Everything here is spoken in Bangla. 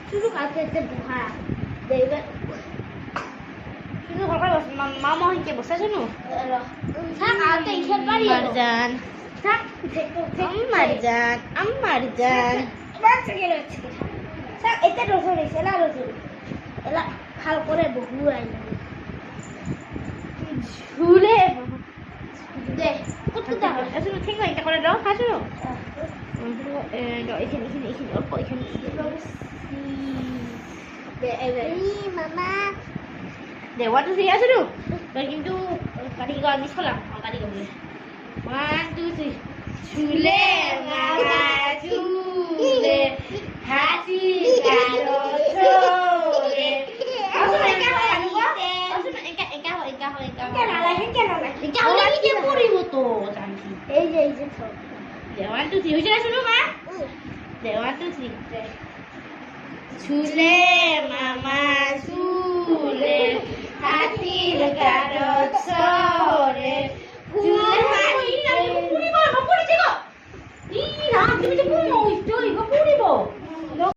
শুধু কাছে হ্যাঁ দেখবে শুধু সকাল মামা হিকে বসে শুনু থাক আর তো ইসের পারি মারজান থাক মারজান বাচ্চা গেল থাক এটা রসুন এলা রসুন এলা ভালো করে বহু আইলা ঝুলে দে কত দাও আসলে ঠিক না এটা করে দাও খাসো এখানে অল্প এখানে মামা দে ওয়ান টু থ্রি আসো তোর কিন্তু কাটি গান মিস করলাম কাটি গাবলে ওয়ান টু থ্রি চুলে মামা চুলে হাসি কালো ছোলে আসলে একা হয় আসলে একা হয় পড়িব তো জানছি এই যে তো দে ওয়ান টু থ্রি হইছে শুনো মা দে ওয়ান টু থ্রি চুলে মামা চুলে হাতির গারদ সরে চুলে হাতির পুরি বল পুরি জিগো ই রাম তুমি তো পুরো